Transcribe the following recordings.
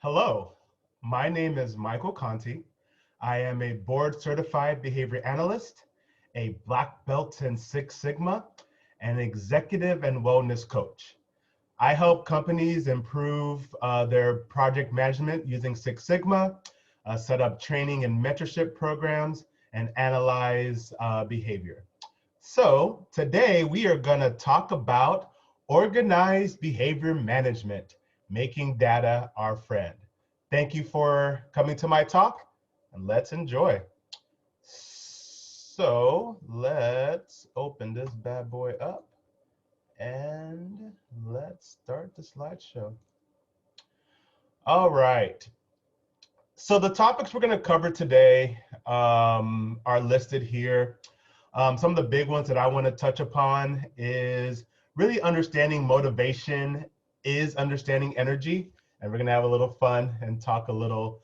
Hello, my name is Michael Conti. I am a board certified behavior analyst, a black belt in Six Sigma, and an executive and wellness coach. I help companies improve their project management using Six Sigma, set up training and mentorship programs, and analyze behavior. So today we are going to talk about organized behavior management, making data our friend. Thank you for coming to my talk, and let's enjoy. So let's open this bad boy up and let's start the slideshow. All right. So the topics we're going to cover today are listed here. Some of the big ones that I want to touch upon is really understanding motivation is understanding energy. And we're going to have a little fun and talk a little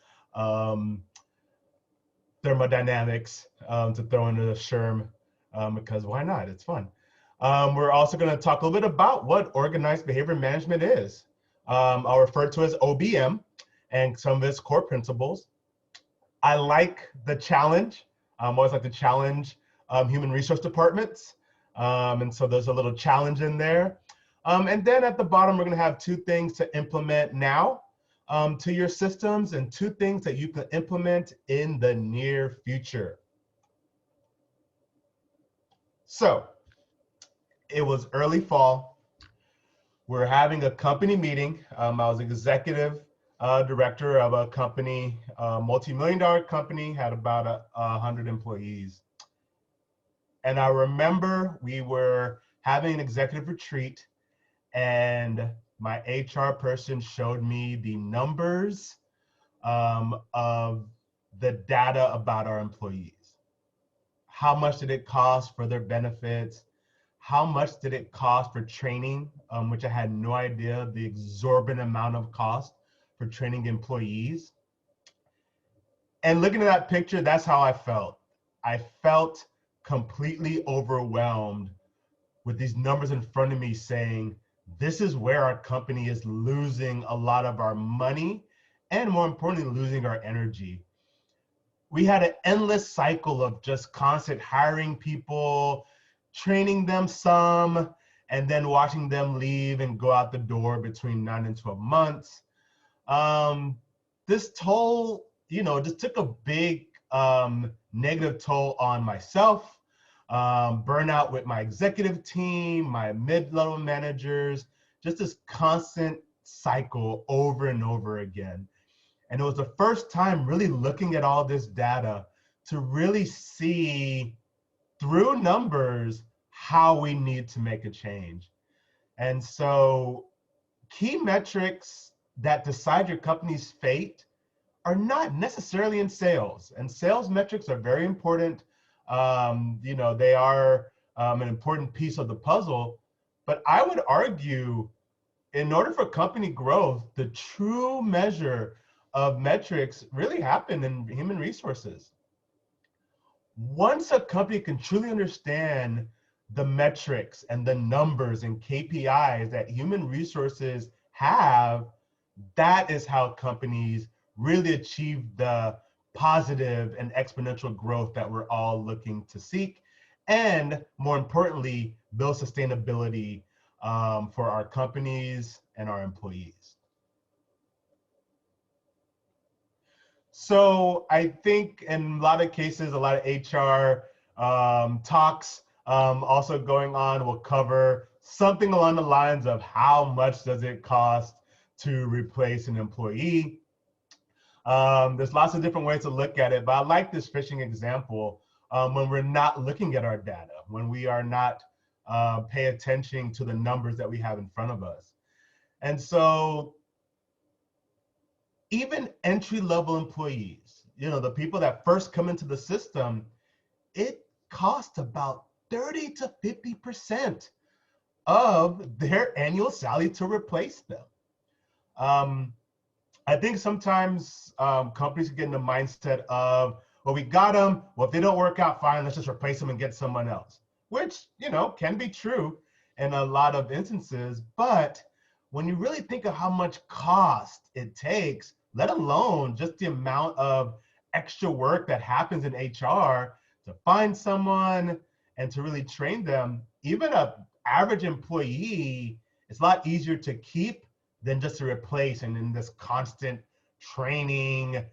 thermodynamics to throw into the SHRM because why not? It's fun. We're also going to talk a little bit about what organized behavior management is. I'll refer to as OBM and some of its core principles. I like the challenge. I always like to challenge human resource departments. And so there's a little challenge in there. And then at the bottom, we're going to have two things to implement now to your systems and two things that you can implement in the near future. So it was early fall. We're having a company meeting. I was executive director of a company, multi-million-dollar company, had about 100 employees. And I remember we were having an executive retreat and my HR person showed me the numbers of the data about our employees. How much did it cost for their benefits? How much did it cost for training, which I had no idea the exorbitant amount of cost for training employees. And looking at that picture, that's how I felt. I felt completely overwhelmed with these numbers in front of me saying, this is where our company is losing a lot of our money and more importantly, losing our energy. We had an endless cycle of just constant hiring people, training them some, and then watching them leave and go out the door between 9 and 12 months. This toll, just took a big negative toll on myself, burnout with my executive team, my mid-level managers, just this constant cycle over and over again. And it was the first time really looking at all this data to really see through numbers how we need to make a change. And so key metrics that decide your company's fate are not necessarily in sales. And sales metrics are very important. They are an important piece of the puzzle. But I would argue, in order for company growth, the true measure of metrics really happen in human resources. Once a company can truly understand the metrics and the numbers and KPIs that human resources have, that is how companies really achieve the positive and exponential growth that we're all looking to seek, and more importantly, build sustainability for our companies and our employees. So I think in a lot of cases, a lot of HR talks also going on will cover something along the lines of how much does it cost to replace an employee. There's lots of different ways to look at it, but I like this fishing example when we're not looking at our data, when we are not pay attention to the numbers that we have in front of us. And so even entry-level employees, the people that first come into the system, it costs about 30 to 50% of their annual salary to replace them. I think sometimes companies get in the mindset of, well, we got them. Well, if they don't work out, fine, let's just replace them and get someone else, which, can be true in a lot of instances. But when you really think of how much cost it takes let alone just the amount of extra work that happens in HR to find someone and to really train them. Even a average employee, it's a lot easier to keep than just to replace, and in this constant training,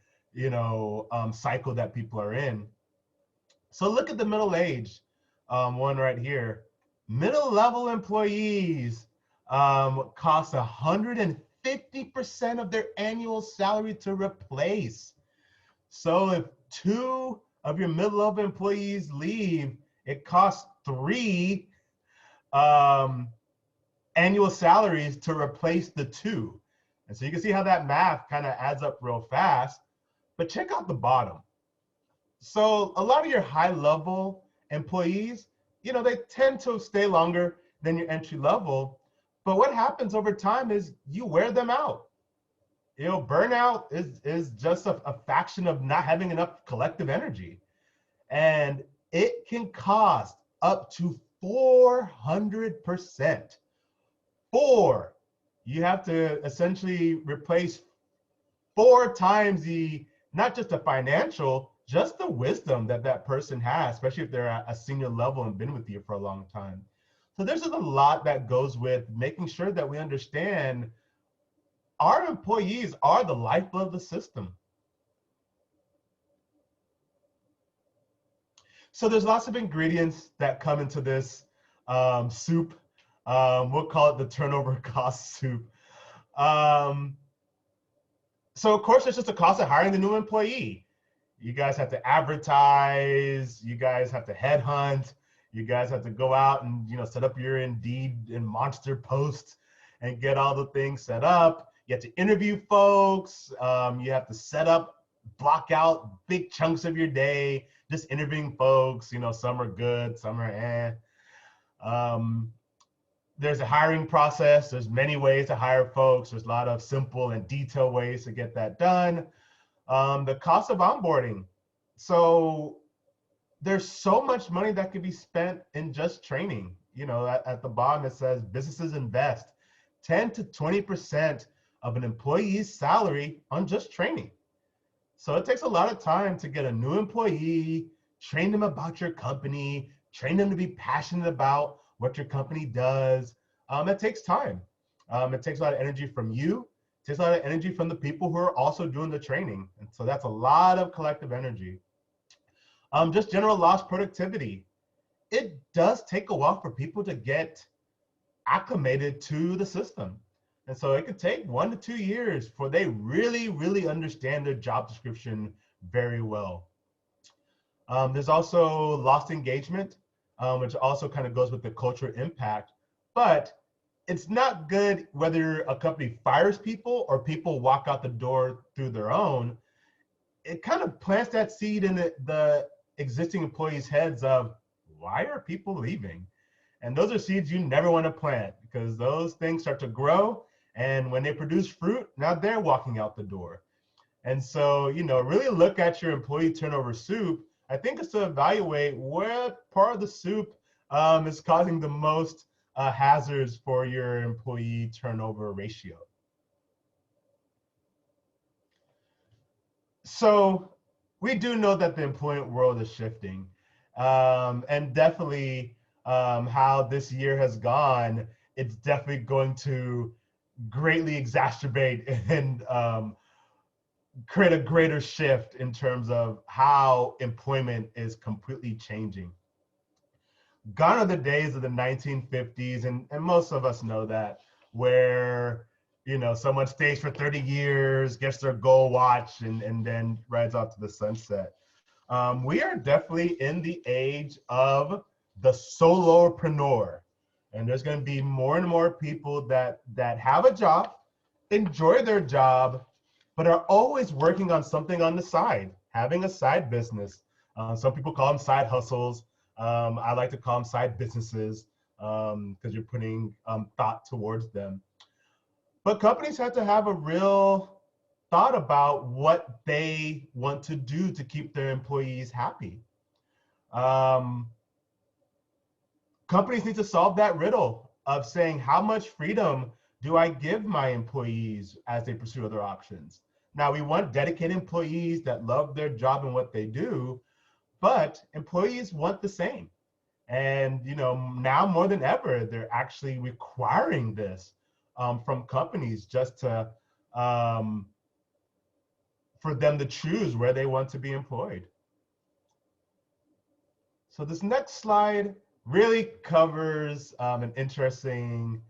cycle that people are in. So look at the middle age one right here. Middle level employees cost 150% of their annual salary to replace. So if 2 of your mid-level employees leave, it costs 3 annual salaries to replace the 2. And so you can see how that math kind of adds up real fast. But check out the bottom. So a lot of your high-level employees, they tend to stay longer than your entry level. But what happens over time is you wear them out. Burnout is just a faction of not having enough collective energy. And it can cost up to 400%. You have to essentially replace 4 times not just the financial, just the wisdom that person has, especially if they're at a senior level and been with you for a long time. So there's just a lot that goes with making sure that we understand our employees are the lifeblood of the system. So there's lots of ingredients that come into this soup. We'll call it the turnover cost soup. So of course, there's just a cost of hiring the new employee. You guys have to advertise, you guys have to headhunt, you guys have to go out and set up your Indeed and Monster posts and get all the things set up. You have to interview folks. You have to set up, block out big chunks of your day, just interviewing folks. Some are good, some are eh. There's a hiring process. There's many ways to hire folks. There's a lot of simple and detailed ways to get that done. The cost of onboarding. So there's so much money that could be spent in just training. At the bottom it says businesses invest 10 to 20% of an employee's salary on just training. So it takes a lot of time to get a new employee, train them about your company, train them to be passionate about what your company does. It takes time. It takes a lot of energy from you. It takes a lot of energy from the people who are also doing the training. And so that's a lot of collective energy. Just general lost productivity. It does take a while for people to get acclimated to the system. And so it could take 1 to 2 years before they really, really understand their job description very well. There's also lost engagement, which also kind of goes with the cultural impact. But it's not good whether a company fires people or people walk out the door through their own. It kind of plants that seed in the existing employees' heads of, why are people leaving? And those are seeds you never want to plant, because those things start to grow. And when they produce fruit, now they're walking out the door. And so, really look at your employee turnover soup. I think it's to evaluate what part of the soup is causing the most hazards for your employee turnover ratio. So we do know that the employment world is shifting, and definitely how this year has gone, it's definitely going to greatly exacerbate and create a greater shift in terms of how employment is completely changing. Gone are the days of the 1950s, and most of us know that, where someone stays for 30 years, gets their gold watch, and then rides off to the sunset. We are definitely in the age of the solopreneur. And there's going to be more and more people that have a job, enjoy their job, but are always working on something on the side, having a side business. Some people call them side hustles. I like to call them side businesses because you're putting thought towards them. But companies have to have a real thought about what they want to do to keep their employees happy. Companies need to solve that riddle of saying, how much freedom do I give my employees as they pursue other options? Now, we want dedicated employees that love their job and what they do, but employees want the same. And now more than ever, they're actually requiring this from companies just to for them to choose where they want to be employed. So this next slide really covers an interesting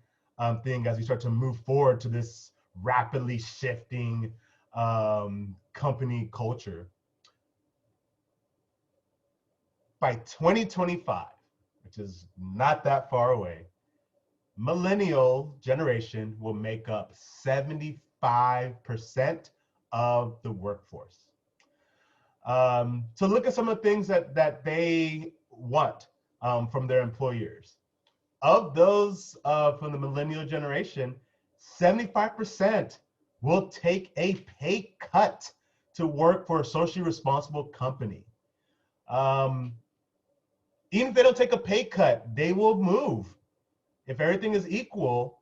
thing as we start to move forward to this rapidly shifting company culture. By 2025, which is not that far away, millennial generation will make up 75% of the workforce. So look at some of the things that they want from their employers. Of those from the millennial generation, 75% will take a pay cut to work for a socially responsible company. Even if they don't take a pay cut, they will move. If everything is equal,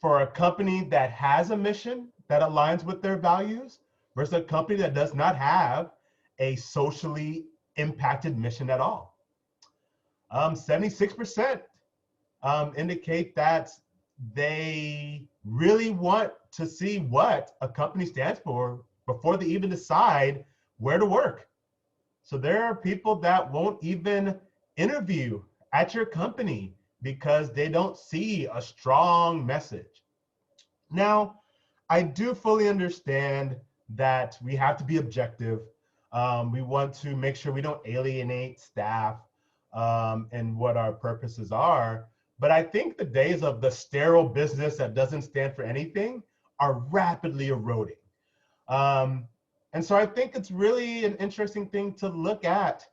for a company that has a mission that aligns with their values versus a company that does not have a socially impacted mission at all. 76% indicate that they really want to see what a company stands for before they even decide where to work. So there are people that won't even interview at your company because they don't see a strong message. Now, I do fully understand that we have to be objective. We want to make sure we don't alienate staff and what our purposes are. But I think the days of the sterile business that doesn't stand for anything are rapidly eroding. And so I think it's really an interesting thing to look at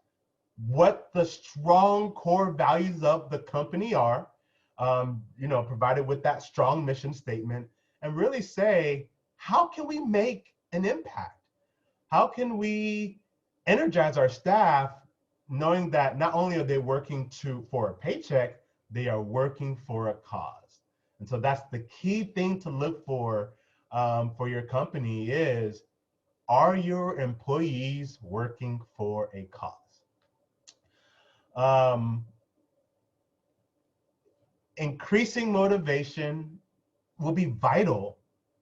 what the strong core values of the company are, provided with that strong mission statement, and really say, how can we make an impact? How can we energize our staff knowing that not only are they working for a paycheck, they are working for a cause? And so that's the key thing to look for your company is, are your employees working for a cause? Increasing motivation will be vital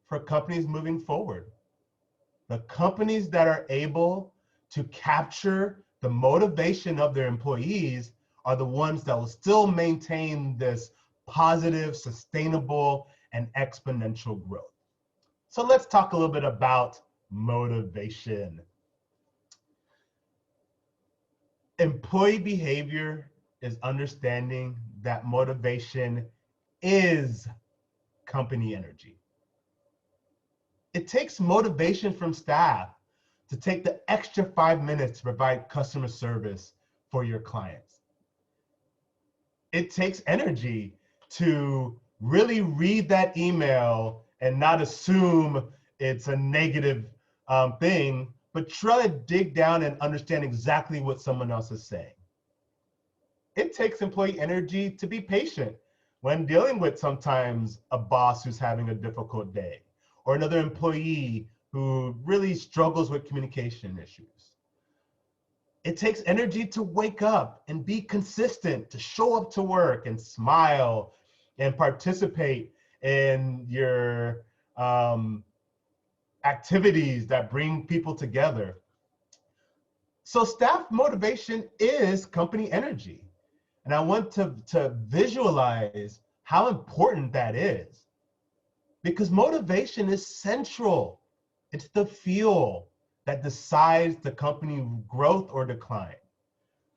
for companies moving forward. The companies that are able to capture the motivation of their employees are the ones that will still maintain this positive, sustainable, and exponential growth. So let's talk a little bit about motivation. Employee behavior is understanding that motivation is company energy. It takes motivation from staff to take the extra 5 minutes to provide customer service for your clients. It takes energy to really read that email and not assume it's a negative thing, but try to dig down and understand exactly what someone else is saying. It takes employee energy to be patient when dealing with sometimes a boss who's having a difficult day, or another employee who really struggles with communication issues. It takes energy to wake up and be consistent, to show up to work and smile and participate in your activities that bring people together. So staff motivation is company energy. And I want to visualize how important that is, because motivation is central. It's the fuel that decides the company growth or decline.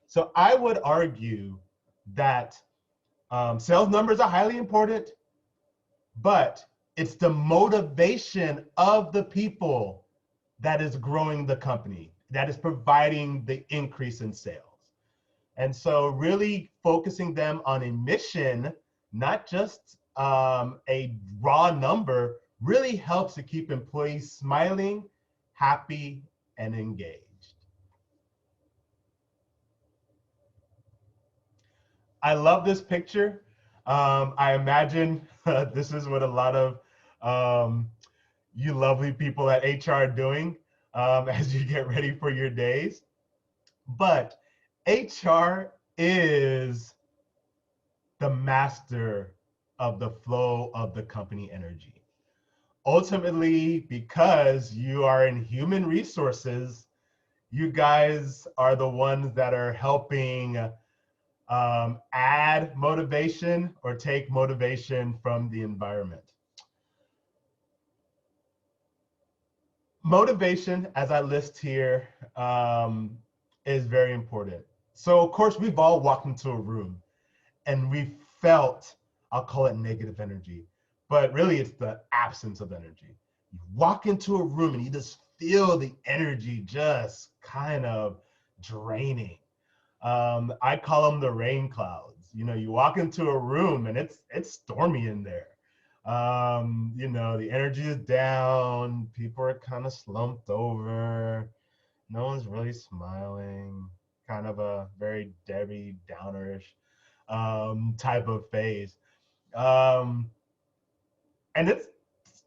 So I would argue that sales numbers are highly important, but it's the motivation of the people that is growing the company, that is providing the increase in sales. And so really focusing them on a mission, not just a raw number, really helps to keep employees smiling, happy, and engaged. I love this picture. I imagine this is what a lot of you lovely people at HR are doing as you get ready for your days. But HR is the master of the flow of the company energy. Ultimately, because you are in human resources, you guys are the ones that are helping add motivation or take motivation from the environment. Motivation, as I list here, is very important. So, of course, we've all walked into a room and we felt, I'll call it negative energy, but really it's the absence of energy. You walk into a room and you just feel the energy just kind of draining. I call them the rain clouds. You know, you walk into a room and it's stormy in there. You know, the energy is down, people are kind of slumped over, no one's really smiling, kind of a very Debbie Downerish type of phase. Um, and it's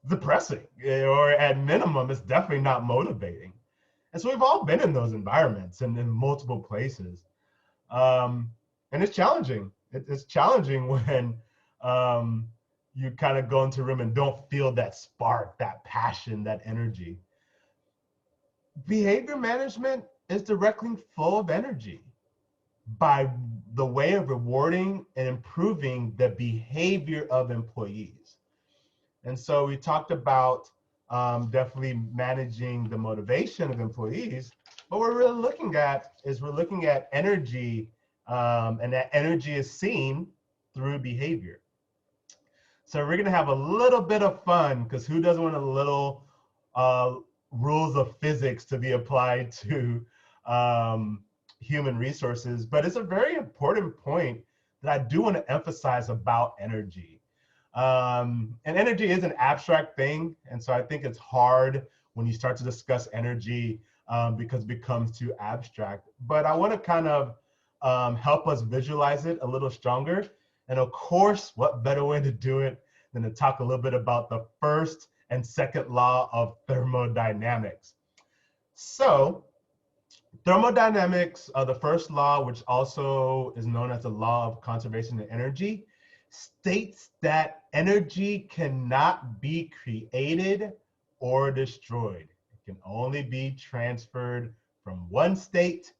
depressing, or at minimum, it's definitely not motivating. And so we've all been in those environments and in multiple places. And it's challenging. It's challenging when you kind of go into a room and don't feel that spark, that passion, that energy. Behavior management is directly full of energy by the way of rewarding and improving the behavior of employees. And so we talked about definitely managing the motivation of employees. What we're really looking at is we're looking at energy, and that energy is seen through behavior. So we're gonna have a little bit of fun, because who doesn't want a little rules of physics to be applied to human resources? But it's a very important point that I do want to emphasize about energy. And energy is an abstract thing, and so I think it's hard when you start to discuss energy because it becomes too abstract. But I want to kind of help us visualize it a little stronger. And of course, what better way to do it than to talk a little bit about the first and second law of thermodynamics. So thermodynamics, the first law, which also is known as the law of conservation of energy, states that energy cannot be created or destroyed. It can only be transferred from one state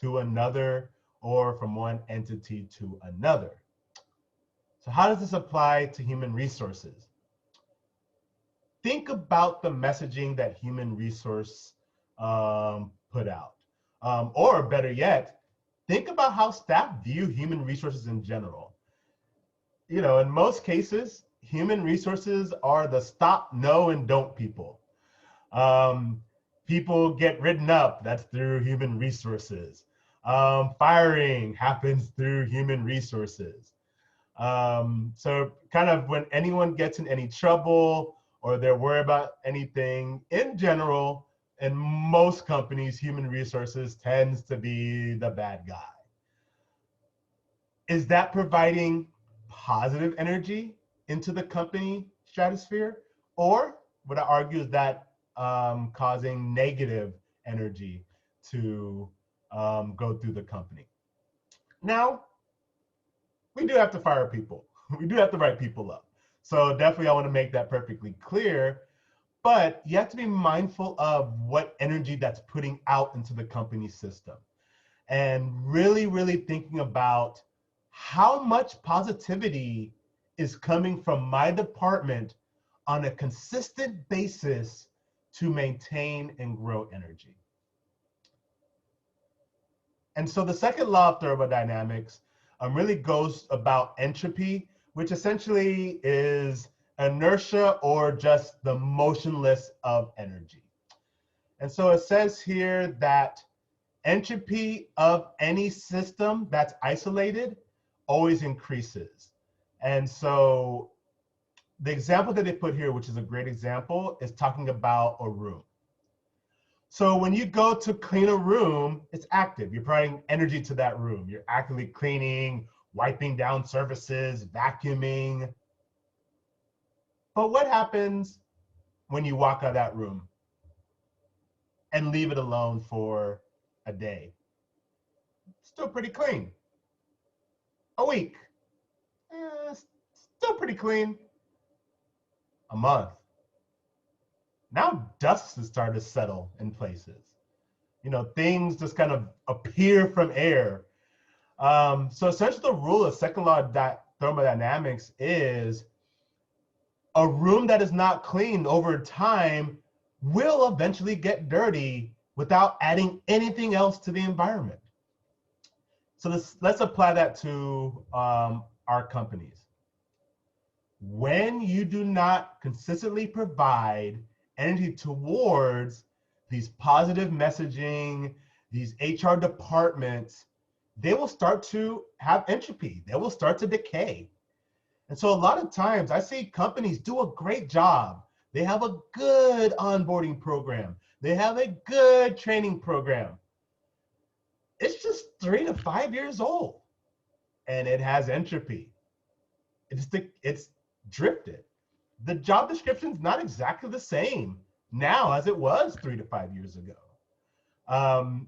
to another, or from one entity to another. So how does this apply to human resources? Think about the messaging that human resource put out. Or better yet, think about how staff view human resources in general. You know, in most cases, human resources are the stop, no, and don't people. People get written up, that's through human resources. Firing happens through human resources. So kind of when anyone gets in any trouble or they're worried about anything in general, in most companies, human resources tends to be the bad guy. Is that providing positive energy into the company stratosphere? Or what I argue is that causing negative energy to go through the company. Now, we do have to fire people. We do have to write people up. So definitely I want to make that perfectly clear, but you have to be mindful of what energy that's putting out into the company system. And really, really thinking about how much positivity is coming from my department on a consistent basis to maintain and grow energy. And so the second law of thermodynamics really goes about entropy, which essentially is inertia or just the motionless of energy. And so it says here that entropy of any system that's isolated always increases. And so the example that they put here, which is a great example, is talking about a room. So when you go to clean a room, it's active. You're providing energy to that room. You're actively cleaning, wiping down surfaces, vacuuming. But what happens when you walk out of that room and leave it alone for a day? Still pretty clean. A week, still pretty clean. A month. Now dust has started to settle in places. You know, things just kind of appear from air. So essentially the rule of second law of thermodynamics is a room that is not cleaned over time will eventually get dirty without adding anything else to the environment. So let's apply that to our companies. When you do not consistently provide energy towards these positive messaging, these HR departments, they will start to have entropy. They will start to decay. And so a lot of times I see companies do a great job. They have a good onboarding program. They have a good training program. It's just 3 to 5 years old and it has entropy. It's drifted. The job description is not exactly the same now as it was 3 to 5 years ago.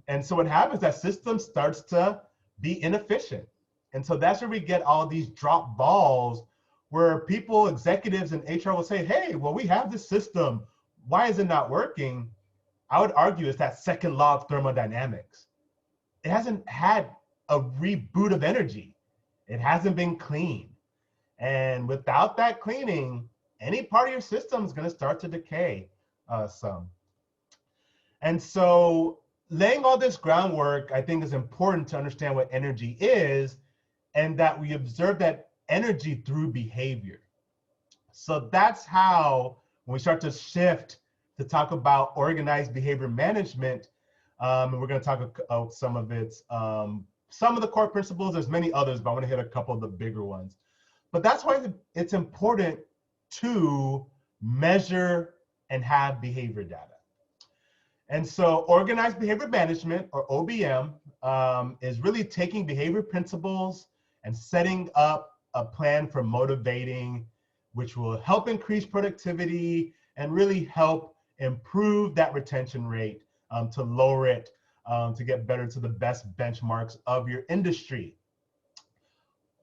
And so what happens, that system starts to be inefficient. And so that's where we get all these drop balls where people, executives and HR will say, hey, well, we have this system. Why is it not working? I would argue it's that second law of thermodynamics. It hasn't had a reboot of energy. It hasn't been clean. And without that cleaning, any part of your system is going to start to decay some. And so laying all this groundwork, I think, is important to understand what energy is and that we observe that energy through behavior. So that's how, when we start to shift to talk about organized behavior management, and we're going to talk about some of its, some of the core principles. There's many others, but I want to hit a couple of the bigger ones. But that's why it's important to measure and have behavior data. And so organized behavior management, or OBM, is really taking behavior principles and setting up a plan for motivating, which will help increase productivity and really help improve that retention rate, to lower it, to get better to the best benchmarks of your industry.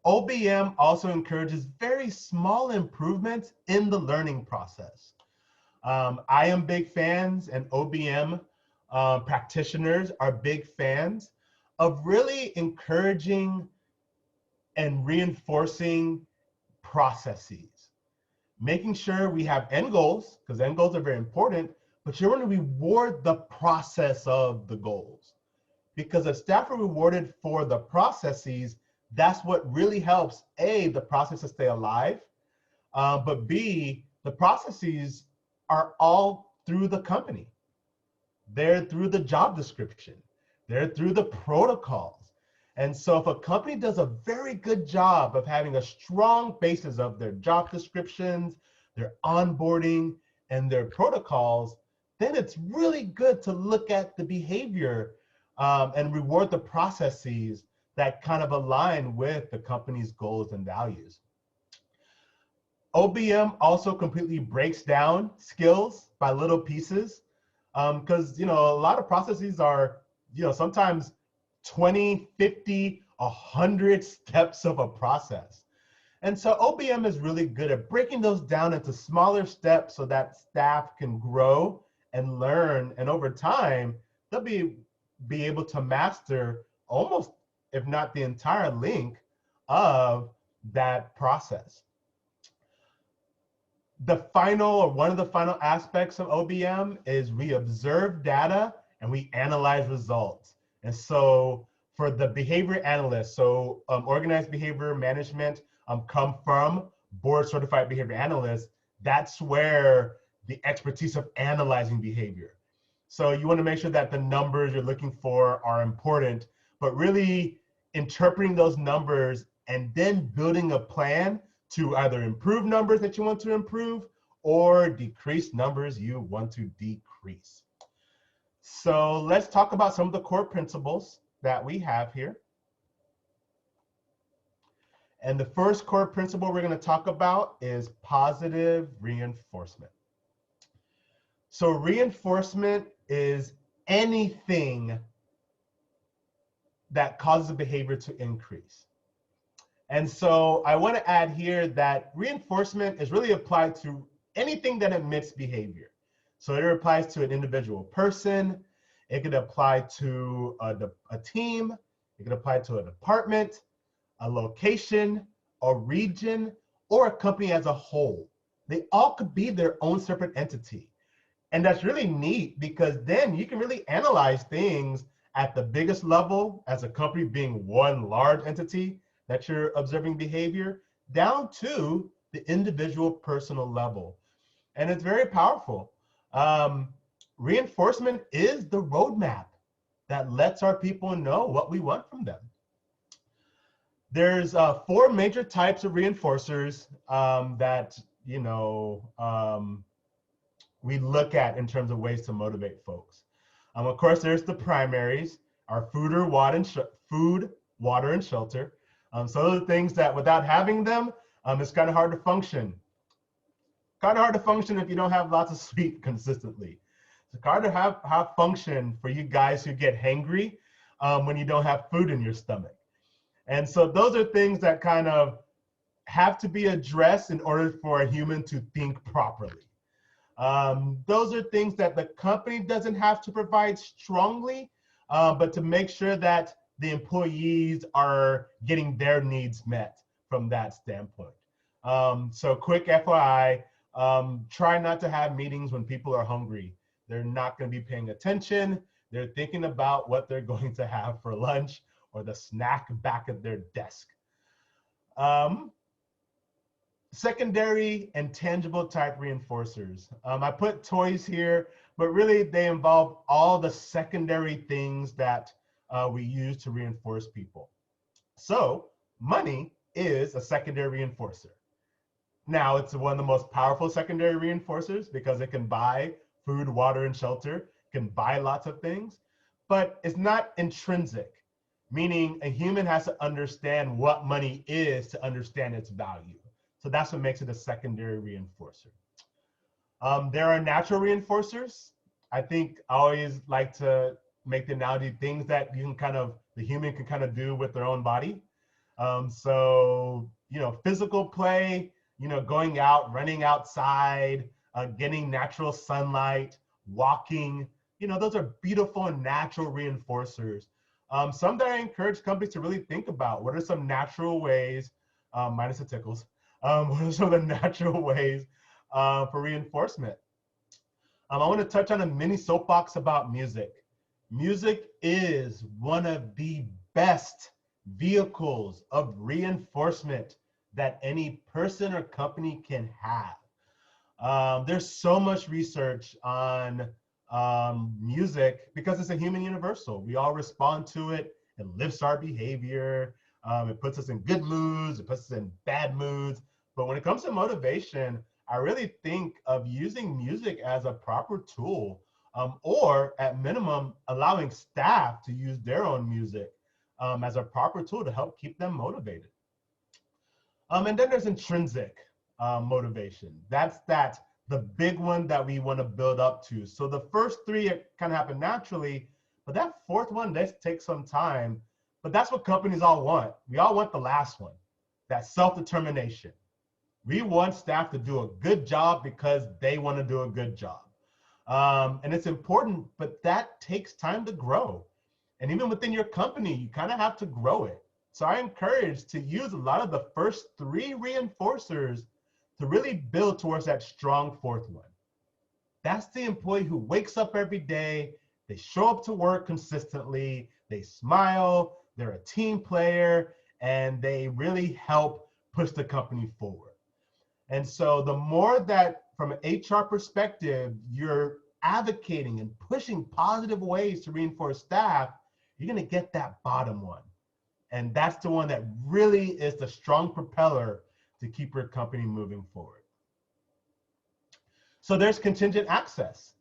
OBM also encourages very small improvements in the learning process. I am big fans, and OBM practitioners are big fans of really encouraging and reinforcing processes, making sure we have end goals, because end goals are very important, but you want to reward the process of the goals. Because if staff are rewarded for the processes, that's what really helps, A, the process to stay alive, but B, the processes are all through the company. They're through the job description. They're through the protocols. And so if a company does a very good job of having a strong basis of their job descriptions, their onboarding, and their protocols, then it's really good to look at the behavior and reward the processes that kind of align with the company's goals and values. OBM also completely breaks down skills by little pieces, because a lot of processes are sometimes 20, 50, 100 steps of a process. And so OBM is really good at breaking those down into smaller steps so that staff can grow and learn, and over time they'll be able to master almost, if not the entire link of that process. One of the final aspects of OBM is we observe data and we analyze results. And so for the behavior analysts, so organized behavior management come from board certified behavior analysts. That's where the expertise of analyzing behavior. So you want to make sure that the numbers you're looking for are important, but really interpreting those numbers and then building a plan to either improve numbers that you want to improve or decrease numbers you want to decrease. So let's talk about some of the core principles that we have here. And the first core principle we're going to talk about is positive reinforcement. So reinforcement is anything that causes a behavior to increase. And so I want to add here that reinforcement is really applied to anything that emits behavior. So it applies to an individual person, it could apply to a team, it could apply to a department, a location, a region, or a company as a whole. They all could be their own separate entity. And that's really neat because then you can really analyze things at the biggest level as a company being one large entity that you're observing behavior down to the individual personal level. And it's very powerful. Reinforcement is the roadmap that lets our people know what we want from them. There's 4 major types of reinforcers that we look at in terms of ways to motivate folks. Of course, there's the primaries, our food, water, and shelter. So those are things that without having them, it's kind of hard to function. Kind of hard to function if you don't have lots of sleep consistently. It's hard to have function for you guys who get hangry when you don't have food in your stomach. And so those are things that kind of have to be addressed in order for a human to think properly. Those are things that the company doesn't have to provide strongly, but to make sure that the employees are getting their needs met from that standpoint. So quick FYI, try not to have meetings when people are hungry. They're not going to be paying attention. They're thinking about what they're going to have for lunch or the snack back at their desk. Secondary and tangible type reinforcers. I put toys here, but really they involve all the secondary things that we use to reinforce people. So money is a secondary reinforcer. Now it's one of the most powerful secondary reinforcers because it can buy food, water, and shelter, can buy lots of things, but it's not intrinsic, meaning a human has to understand what money is to understand its value. So that's what makes it a secondary reinforcer. There are natural reinforcers. I think I always like to make the analogy, things that you can the human can kind of do with their own body. So, physical play, going out, running outside, getting natural sunlight, walking, those are beautiful and natural reinforcers. Some that I encourage companies to really think about. What are some natural ways, minus the tickles, what are some of the natural ways for reinforcement? I want to touch on a mini soapbox about music. Music is one of the best vehicles of reinforcement that any person or company can have. There's so much research on music because it's a human universal. We all respond to it. It lifts our behavior. It puts us in good moods. It puts us in bad moods. But when it comes to motivation, I really think of using music as a proper tool, or at minimum, allowing staff to use their own music as a proper tool to help keep them motivated. And then there's intrinsic motivation. That's the big one that we want to build up to. So the first 3 kind of happen naturally, but that 4th one, let's take some time. But that's what companies all want. We all want the last one, that self-determination. We want staff to do a good job because they want to do a good job. And it's important, but that takes time to grow. And even within your company, you kind of have to grow it. So I encourage to use a lot of the first 3 reinforcers to really build towards that strong 4th one. That's the employee who wakes up every day, they show up to work consistently, they smile, they're a team player, and they really help push the company forward. And so the more that from an HR perspective, you're advocating and pushing positive ways to reinforce staff, you're gonna get that bottom one. And that's the one that really is the strong propeller to keep your company moving forward. So there's contingent access.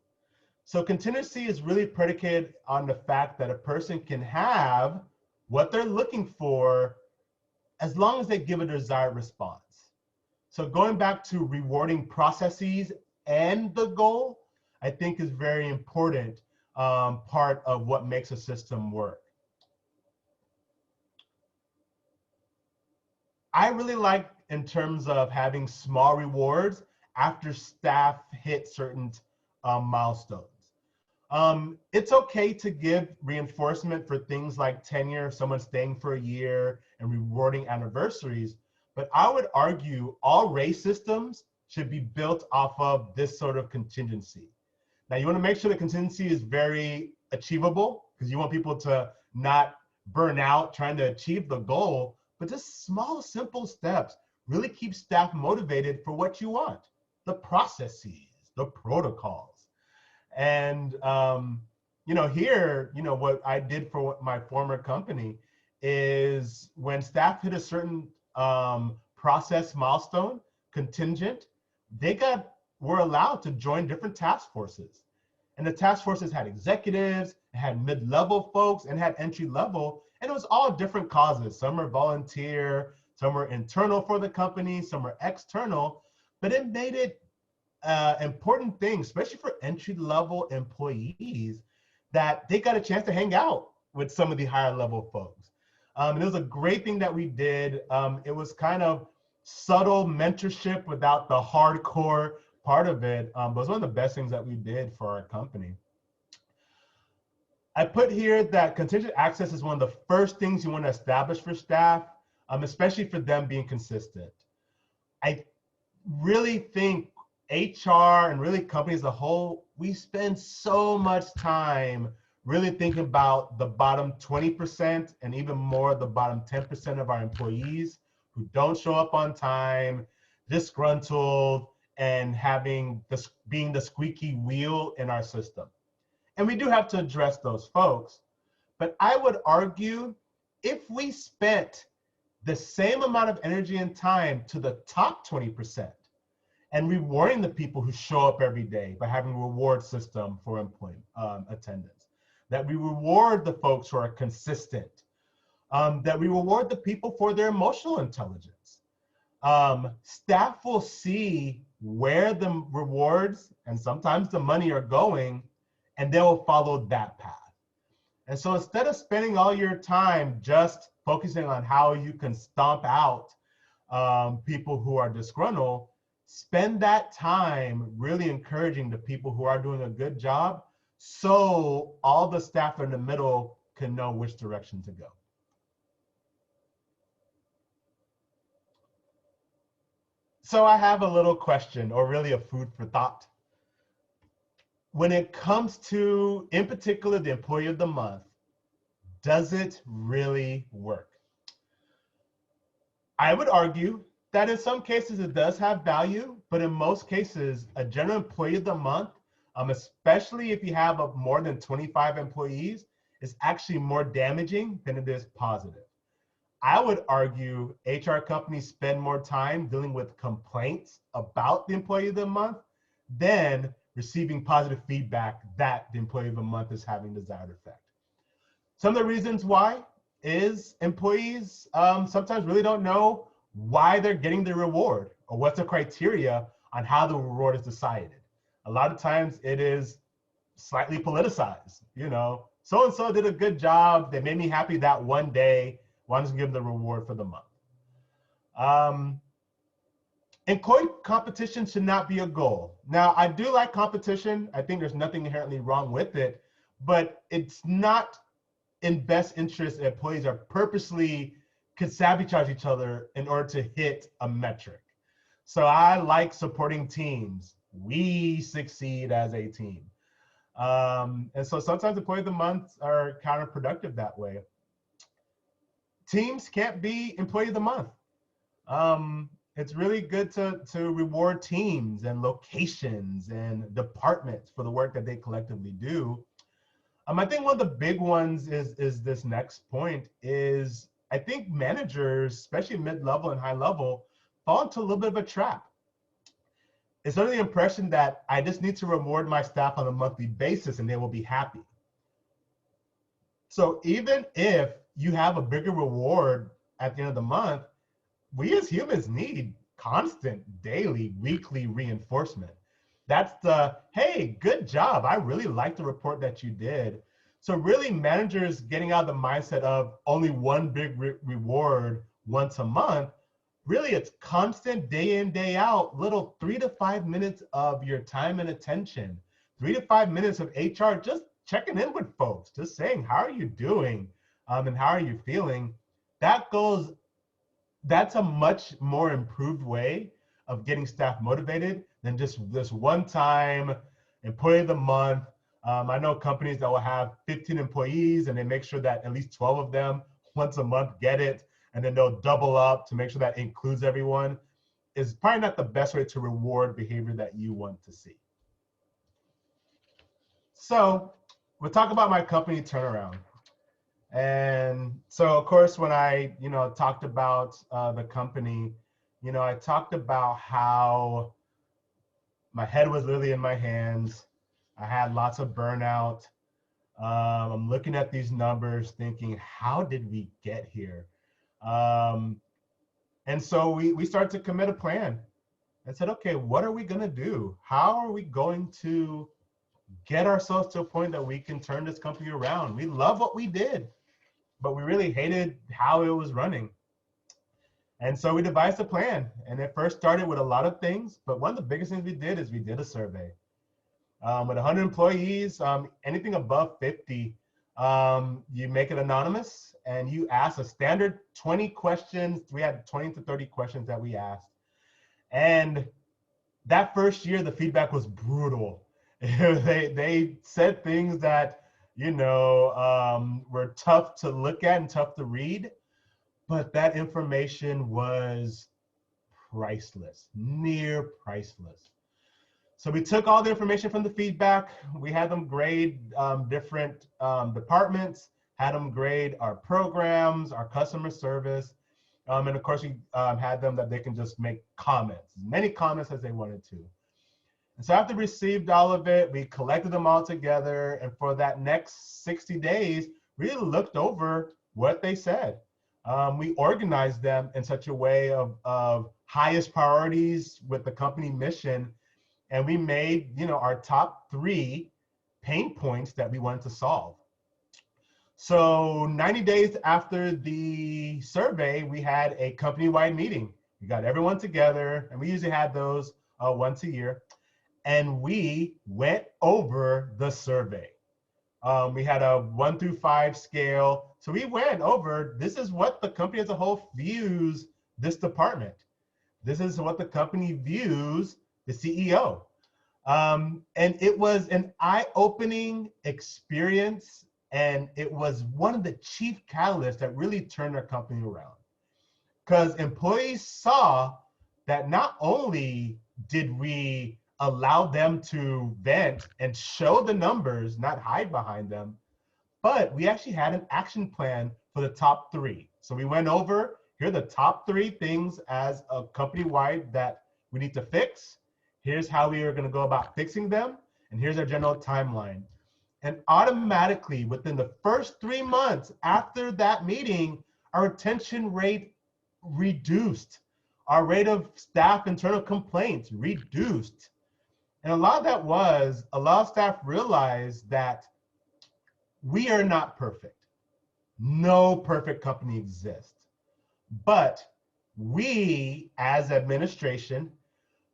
So contingency is really predicated on the fact that a person can have what they're looking for as long as they give a desired response. So going back to rewarding processes and the goal, I think is very important part of what makes a system work. I really like in terms of having small rewards after staff hit certain milestones. It's okay to give reinforcement for things like tenure, someone staying for a year, and rewarding anniversaries. But I would argue all raise systems should be built off of this sort of contingency. Now, you want to make sure the contingency is very achievable because you want people to not burn out trying to achieve the goal, but just small, simple steps really keep staff motivated for what you want, the processes, the protocols. And here, what I did for my former company is when staff hit a certain process milestone, contingent, were allowed to join different task forces. And the task forces had executives, had mid-level folks, and had entry level, and it was all different causes. Some were volunteer, some were internal for the company, some were external, but it made it important thing, especially for entry-level employees, that they got a chance to hang out with some of the higher level folks. And it was a great thing that we did. It was kind of subtle mentorship without the hardcore part of it, but it was one of the best things that we did for our company. I put here that contingent access is one of the first things you want to establish for staff, especially for them being consistent. I really think HR and really companies as a whole, we spend so much time really thinking about the bottom 20% and even more the bottom 10% of our employees who don't show up on time, disgruntled, and being the squeaky wheel in our system. And we do have to address those folks. But I would argue if we spent the same amount of energy and time to the top 20%, and rewarding the people who show up every day by having a reward system for employee attendance, that we reward the folks who are consistent, that we reward the people for their emotional intelligence. Staff will see where the rewards and sometimes the money are going, and they will follow that path. And so instead of spending all your time just focusing on how you can stomp out people who are disgruntled, spend that time really encouraging the people who are doing a good job so all the staff in the middle can know which direction to go. So I have a little question, or really a food for thought. When it comes to, in particular, the employee of the month, does it really work? I would argue that in some cases it does have value, but in most cases, a general employee of the month, especially if you have more than 25 employees, is actually more damaging than it is positive. I would argue HR companies spend more time dealing with complaints about the employee of the month than receiving positive feedback that the employee of the month is having desired effect. Some of the reasons why is employees sometimes really don't know why they're getting the reward or what's the criteria on how the reward is decided. A lot of times it is slightly politicized. So-and-so did a good job. They made me happy that one day. Why don't you give them the reward for the month? Employee competition should not be a goal. Now, I do like competition. I think there's nothing inherently wrong with it, but it's not in best interest. Employees are purposely could sabotage each other in order to hit a metric. So I like supporting teams. We succeed as a team. And so sometimes employee of the month are counterproductive that way. Teams can't be employee of the month. It's really good to reward teams and locations and departments for the work that they collectively do. I think one of the big ones is this next point is I think managers, especially mid-level and high level, fall into a little bit of a trap. It's under the impression that I just need to reward my staff on a monthly basis and they will be happy. So even if you have a bigger reward at the end of the month, we as humans need constant, daily, weekly reinforcement. That's the, hey, good job. I really like the report that you did. So really managers getting out of the mindset of only one big reward once a month, really it's constant day in, day out, little 3 to 5 minutes of your time and attention, 3 to 5 minutes of HR just checking in with folks, just saying, how are you doing? And how are you feeling? That goes, that's a much more improved way of getting staff motivated than just this one time employee of the month. I know companies that will have 15 employees and they make sure that at least 12 of them once a month get it, and then they'll double up to make sure that includes everyone. Is probably not the best way to reward behavior that you want to see. So we'll talk about my company turnaround. And so, of course, when I, talked about the company, I talked about how my head was literally in my hands. I had lots of burnout. I'm looking at these numbers thinking, how did we get here? And so we started to commit a plan and said, okay, what are we going to do? How are we going to get ourselves to a point that we can turn this company around? We love what we did, but we really hated how it was running. And so we devised a plan, and it first started with a lot of things, but one of the biggest things we did is we did a survey. With 100 employees, anything above 50, you make it anonymous, and you ask a standard 20 questions. We had 20 to 30 questions that we asked. And that first year, the feedback was brutal. They said things that, were tough to look at and tough to read. But that information was priceless, near priceless. So we took all the information from the feedback. We had them grade different departments, had them grade our programs, our customer service. And of course, we had them that they can just make comments, as many comments as they wanted to. And so after we received all of it, we collected them all together. And for that next 60 days, we looked over what they said. We organized them in such a way of highest priorities with the company mission. And we made, our top 3 pain points that we wanted to solve. So 90 days after the survey, we had a company-wide meeting. We got everyone together, and we usually had those once a year. And we went over the survey. We had a 1 through 5 scale. So we went over, this is what the company as a whole views this department. This is what the company views the CEO. And it was an eye-opening experience, and it was one of the chief catalysts that really turned our company around. Because employees saw that not only did we allow them to vent and show the numbers, not hide behind them, but we actually had an action plan for the top 3. So we went over, here are the top 3 things as a company-wide that we need to fix. Here's how we are going to go about fixing them, and here's our general timeline. And automatically, within the first 3 months after that meeting, our retention rate reduced. Our rate of staff internal complaints reduced. And a lot of that was, a lot of staff realized that we are not perfect. No perfect company exists. But we, as administration,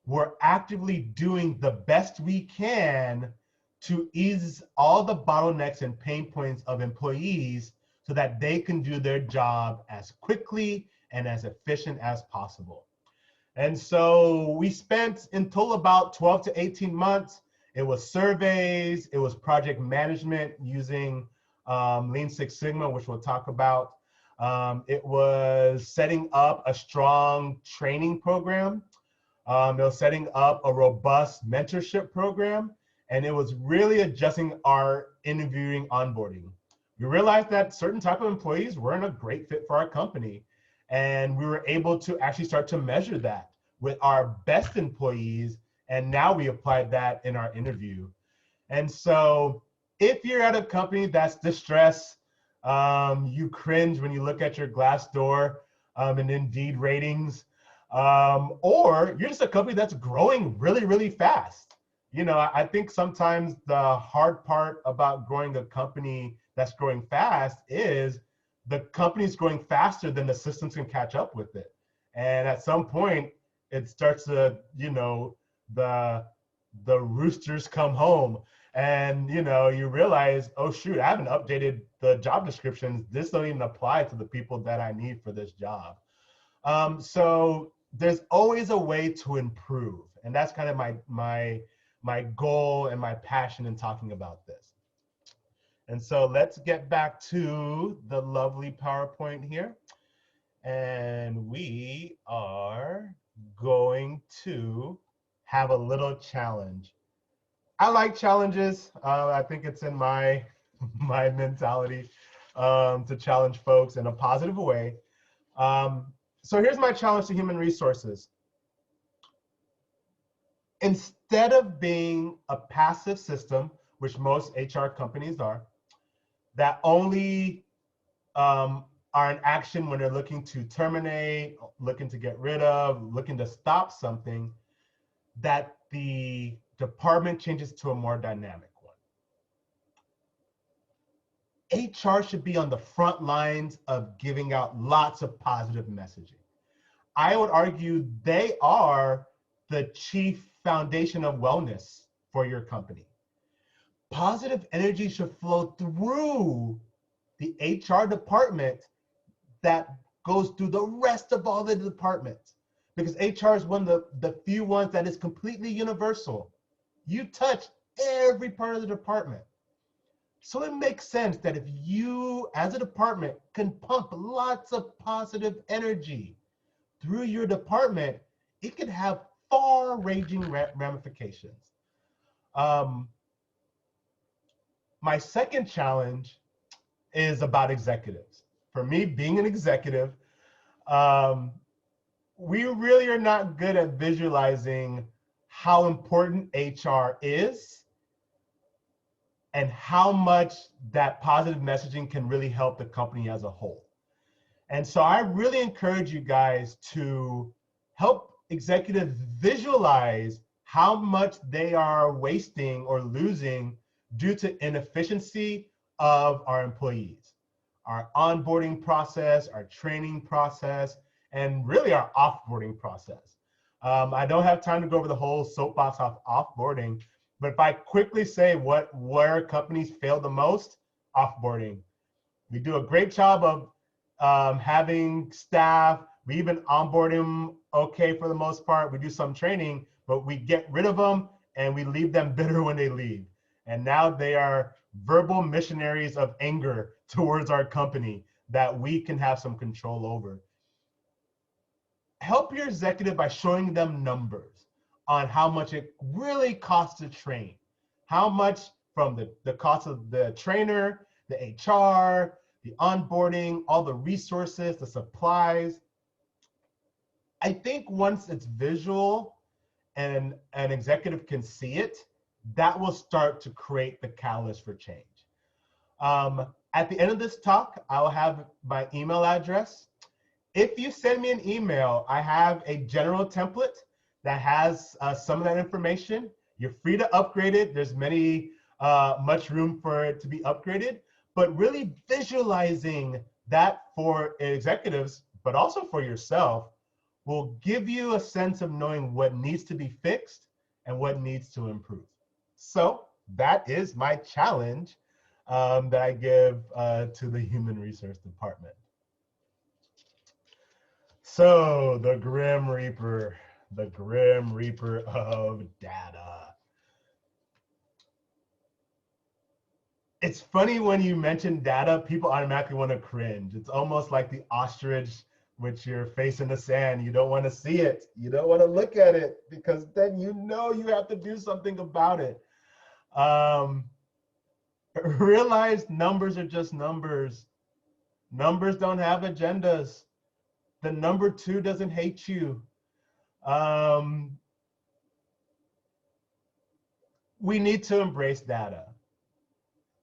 were actively doing the best we can to ease all the bottlenecks and pain points of employees so that they can do their job as quickly and as efficient as possible. And so we spent in total about 12 to 18 months. It was surveys, it was project management using Lean Six Sigma, which we'll talk about. It was setting up a strong training program. It was setting up a robust mentorship program. And it was really adjusting our interviewing onboarding. We realized that certain type of employees weren't a great fit for our company. And we were able to actually start to measure that with our best employees. And now we applied that in our interview. And so if you're at a company that's distressed, you cringe when you look at your Glassdoor and Indeed ratings, or you're just a company that's growing really, really fast. you know, I think sometimes the hard part about growing a company that's growing fast is the company's growing faster than the systems can catch up with it. And at some point, it starts to, you know, the roosters come home, and you know, you realize, oh shoot, I haven't updated the job descriptions. This don't even apply to the people that I need for this job. So there's always a way to improve, and that's kind of my goal and my passion in talking about this. And so let's get back to the lovely PowerPoint here. And we are going to have a little challenge. I like challenges. I think it's in my mentality to challenge folks in a positive way. So here's my challenge to human resources. Instead of being a passive system, which most HR companies are, that only are in action when they're looking to terminate, looking to get rid of, looking to stop something, that the department changes to a more dynamic one. HR should be on the front lines of giving out lots of positive messaging. I would argue they are the chief foundation of wellness for your company. Positive energy should flow through the HR department that goes through the rest of all the departments, because HR is one of the few ones that is completely universal. You touch every part of the department. So it makes sense that if you, as a department, can pump lots of positive energy through your department, it can have far-ranging ramifications. My second challenge is about executives. For me, being an executive, we really are not good at visualizing how important HR is and how much that positive messaging can really help the company as a whole. And so I really encourage you guys to help executives visualize how much they are wasting or losing due to inefficiency of our employees, our onboarding process, our training process, and really our offboarding process. I don't have time to go over the whole soapbox of offboarding, but if I quickly say where companies fail the most, offboarding. We do a great job of having staff. We even onboard them okay for the most part. We do some training, but we get rid of them and we leave them bitter when they leave. And now they are verbal missionaries of anger towards our company that we can have some control over. Help your executive by showing them numbers on how much it really costs to train, how much from the cost of the trainer, the HR, the onboarding, all the resources, the supplies. I think once it's visual and an executive can see it, that will start to create the catalyst for change. At the end of this talk, I will have my email address. If you send me an email, I have a general template that has some of that information. You're free to upgrade it. There's much room for it to be upgraded, but really visualizing that for executives, but also for yourself, will give you a sense of knowing what needs to be fixed and what needs to improve. So that is my challenge that I give to the Human Resource Department. So the Grim Reaper of data. It's funny when you mention data, people automatically want to cringe. It's almost like the ostrich with your face in the sand. You don't want to see it. You don't want to look at it because then you know you have to do something about it. Realize numbers are just numbers. Numbers don't have agendas. The number 2 doesn't hate you. We need to embrace data.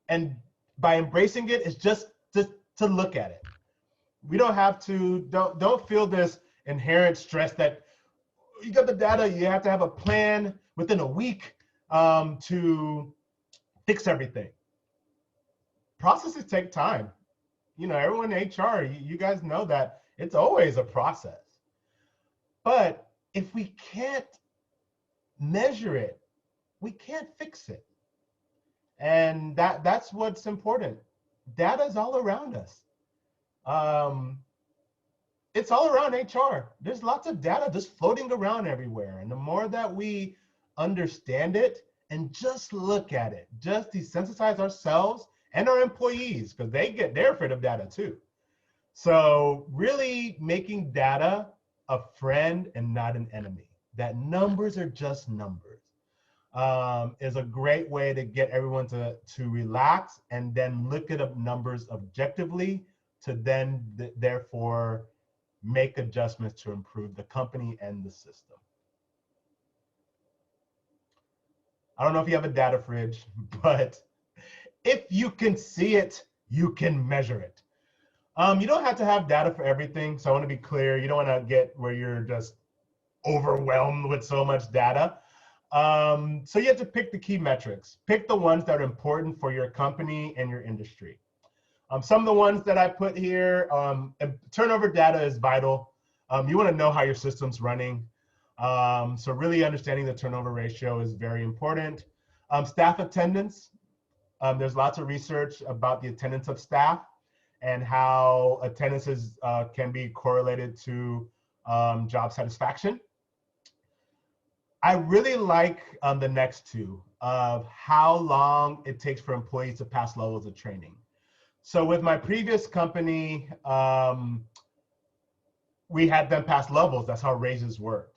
And by embracing it, it's just to look at it. We don't have to, don't feel this inherent stress that you got the data, you have to have a plan within a week. to fix everything. Processes take time. You know, everyone in HR, you guys know that it's always a process. But if we can't measure it, we can't fix it. And that's what's important. Data is all around us. It's all around HR. There's lots of data just floating around everywhere. And the more that we understand it and just look at it, just desensitize ourselves and our employees, because they're afraid of data too. So really making data a friend and not an enemy. That numbers are just numbers is a great way to get everyone to relax and then look at numbers objectively to then therefore make adjustments to improve the company and the system. I don't know if you have a data fridge, but if you can see it, you can measure it. You don't have to have data for everything. So I want to be clear. You don't want to get where you're just overwhelmed with so much data. So you have to pick the key metrics. Pick the ones that are important for your company and your industry. Some of the ones that I put here, turnover data is vital. You want to know how your system's running. So really understanding the turnover ratio is very important. Staff attendance. There's lots of research about the attendance of staff and how attendances can be correlated to job satisfaction. I really like the next two of how long it takes for employees to pass levels of training. So with my previous company, we had them pass levels. That's how raises worked.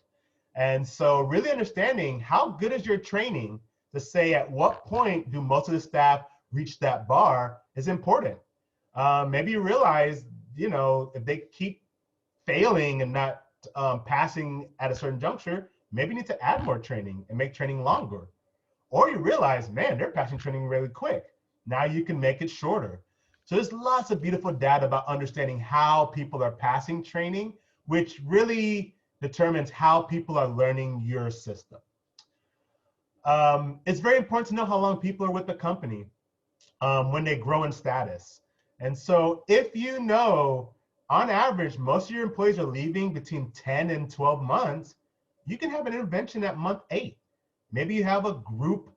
And so really understanding how good is your training to say at what point do most of the staff reach that bar is important. Maybe you realize, you know, if they keep failing and not passing at a certain juncture, maybe you need to add more training and make training longer. Or you realize, man, they're passing training really quick. Now you can make it shorter. So there's lots of beautiful data about understanding how people are passing training, which really determines how people are learning your system. It's very important to know how long people are with the company when they grow in status. And so if you know, on average, most of your employees are leaving between 10 and 12 months, you can have an intervention at month 8. Maybe you have a group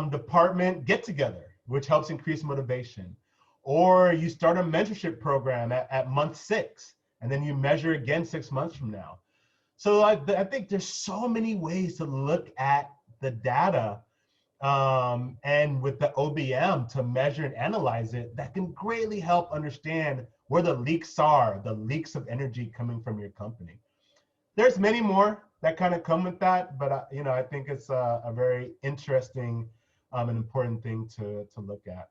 department get together, which helps increase motivation. Or you start a mentorship program at month 6, and then you measure again 6 months from now. So I think there's so many ways to look at the data and with the OBM to measure and analyze it that can greatly help understand where the leaks are, the leaks of energy coming from your company. There's many more that kind of come with that, but you know, I think it's a very interesting and important thing to look at.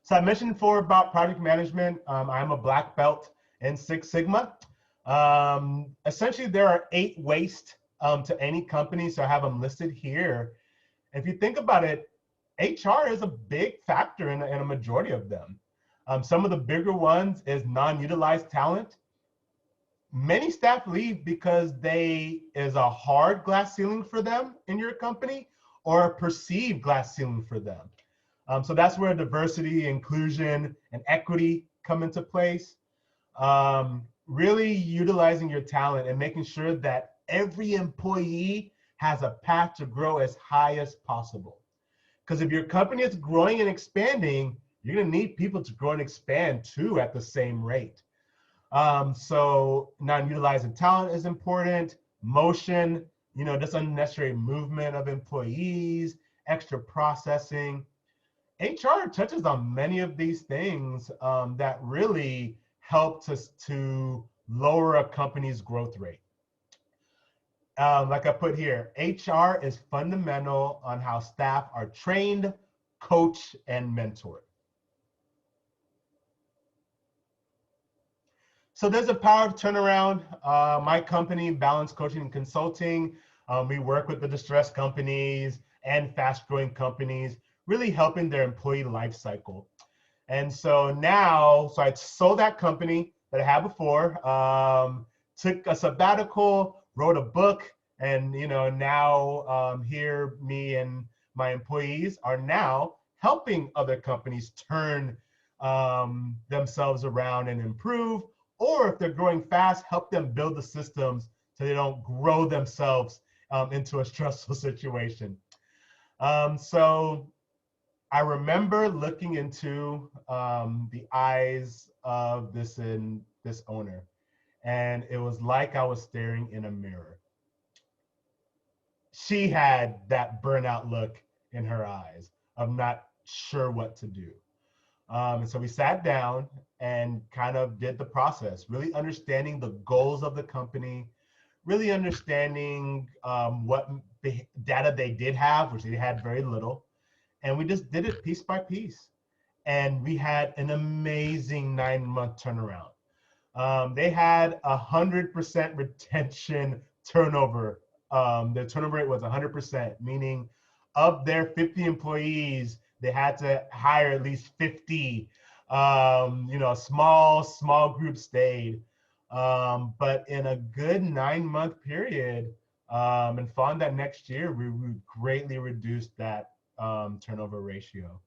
So I mentioned before about project management. I'm a black belt in Six Sigma. Essentially, there are 8 wastes to any company, so I have them listed here. If you think about it, HR is a big factor in a majority of them. Some of the bigger ones is non-utilized talent. Many staff leave because is a hard glass ceiling for them in your company or a perceived glass ceiling for them. So that's where diversity, inclusion, and equity come into place. Really utilizing your talent and making sure that every employee has a path to grow as high as possible. Because if your company is growing and expanding, you're going to need people to grow and expand too at the same rate. So non-utilizing talent is important. Motion, you know, just unnecessary movement of employees, extra processing. HR touches on many of these things that really help to lower a company's growth rate. Like I put here, HR is fundamental on how staff are trained, coached, and mentored. So there's a power of turnaround. My company, Balance Coaching and Consulting, we work with the distressed companies and fast-growing companies, really helping their employee life cycle. And so now, so I sold that company that I had before, took a sabbatical, wrote a book, And now here, me and my employees are now helping other companies turn themselves around and improve, or if they're growing fast, help them build the systems so they don't grow themselves into a stressful situation. So I remember looking into the eyes of this owner, and it was like I was staring in a mirror. She had that burnout look in her eyes of not sure what to do. And so we sat down and kind of did the process, really understanding the goals of the company, really understanding what data they did have, which they had very little. And we just did it piece by piece. And we had an amazing 9-month turnaround. They had 100% retention turnover. Their turnover rate was 100%, meaning of their 50 employees, they had to hire at least 50. A small group stayed. But in a good 9-month period, and found that next year, we greatly reduced that turnover ratio.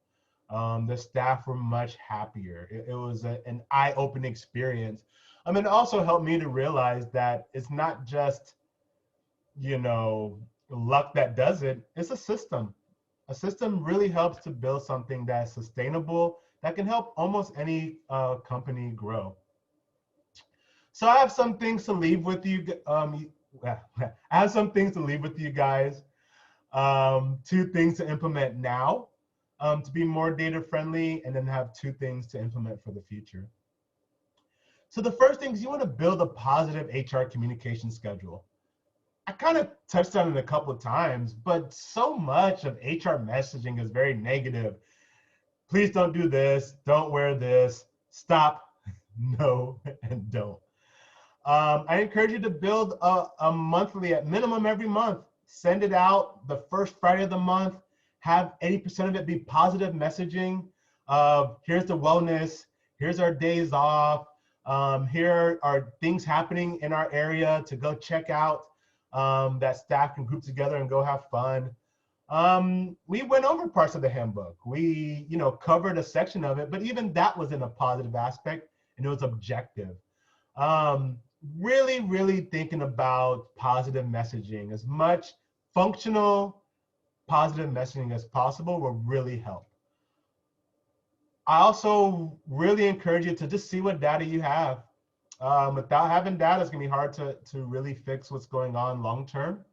The staff were much happier. It was an eye-opening experience. It also helped me to realize that it's not just, luck that does it. It's a system. A system really helps to build something that's sustainable, that can help almost any company grow. So I have some things to leave with you. I have some things to leave with you guys. 2 things to implement now to be more data friendly, and then have 2 things to implement for the future. So the first thing is you want to build a positive HR communication schedule. I kind of touched on it a couple of times, but so much of HR messaging is very negative. Please don't do this, don't wear this, stop, no, and don't. I encourage you to build a monthly, at minimum every month. Send it out the first Friday of the month. Have 80% of it be positive messaging of here's the wellness, here's our days off, here are things happening in our area to go check out, that staff can group together and go have fun. We went over parts of the handbook. We, covered a section of it, but even that was in a positive aspect and it was objective. Really thinking about positive messaging. As much functional positive messaging as possible will really help. I also really encourage you to just see what data you have. Without having data, it's gonna be hard to really fix what's going on long term.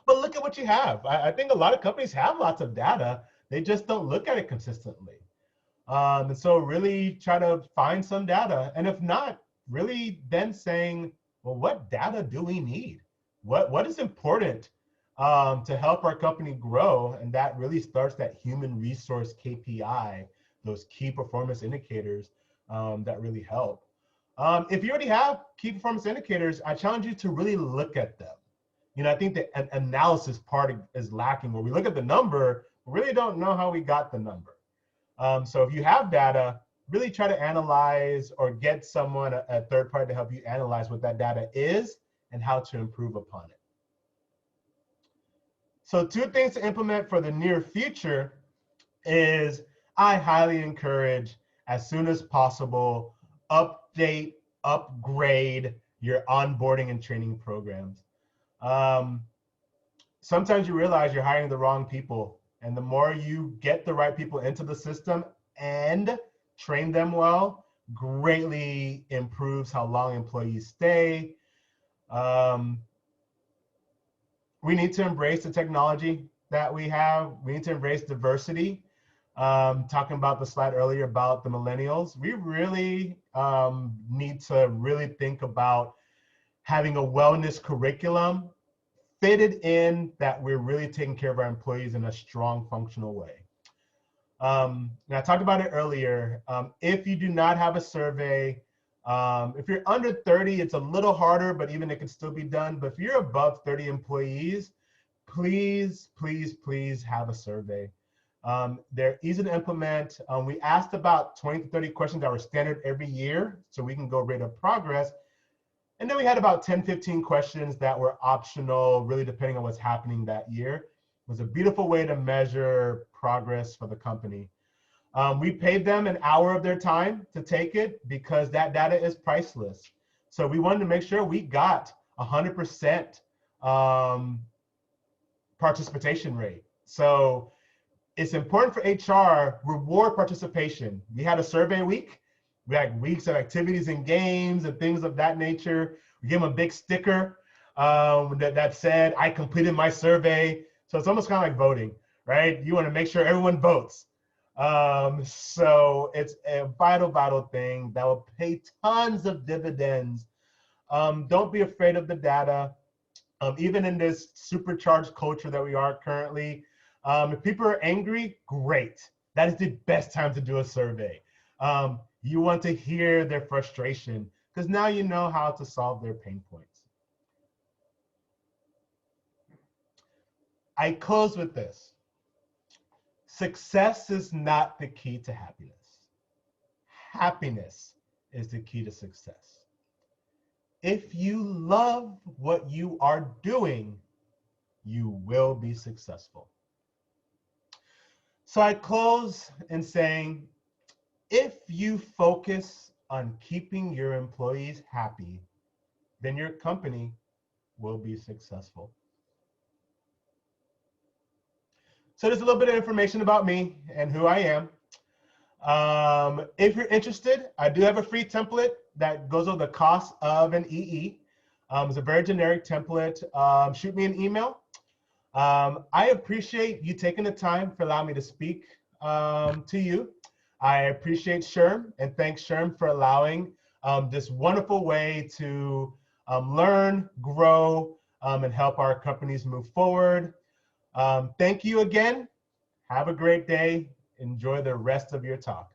But look at what you have. I think a lot of companies have lots of data. They just don't look at it consistently. And so really try to find some data. And if not, really then saying, well, what data do we need? What is important to help our company grow? And that really starts that human resource KPI, those key performance indicators that really help. If you already have key performance indicators, I challenge you to really look at them. I think the analysis part is lacking, where we look at the number, we really don't know how we got the number. So if you have data, really try to analyze or get someone, a third party, to help you analyze what that data is and how to improve upon it. So 2 things to implement for the near future is I highly encourage, as soon as possible, update, upgrade your onboarding and training programs. Sometimes you realize you're hiring the wrong people, and the more you get the right people into the system and train them well, greatly improves how long employees stay. We need to embrace the technology that we have. We need to embrace diversity. Talking about the slide earlier about the millennials, we really need to really think about having a wellness curriculum fitted in that we're really taking care of our employees in a strong, functional way. And I talked about it earlier. If you do not have a survey, if you're under 30, it's a little harder, but even it can still be done. But if you're above 30 employees, please have a survey. They're easy to implement. We asked about 20 to 30 questions that were standard every year, so we can go rate of progress. And then we had about 10, 15 questions that were optional, really depending on what's happening that year. It was a beautiful way to measure progress for the company. We paid them an hour of their time to take it because that data is priceless. So we wanted to make sure we got 100% participation rate. So it's important for HR, reward participation. We had a survey week. We had weeks of activities and games and things of that nature. We gave them a big sticker that said, I completed my survey. So it's almost kind of like voting, right? You want to make sure everyone votes. So it's a vital, vital thing that will pay tons of dividends. Don't be afraid of the data. Even in this supercharged culture that we are currently, if people are angry, great. That is the best time to do a survey. You want to hear their frustration because now you know how to solve their pain points. I close with this. Success is not the key to happiness. Happiness is the key to success. If you love what you are doing, you will be successful. So I close in saying, if you focus on keeping your employees happy, then your company will be successful. So there's a little bit of information about me and who I am. If you're interested, I do have a free template that goes over the cost of an EE. It's a very generic template. Shoot me an email. I appreciate you taking the time for allowing me to speak to you. I appreciate SHRM and thanks SHRM for allowing this wonderful way to learn, grow, and help our companies move forward. Thank you again. Have a great day. Enjoy the rest of your talk.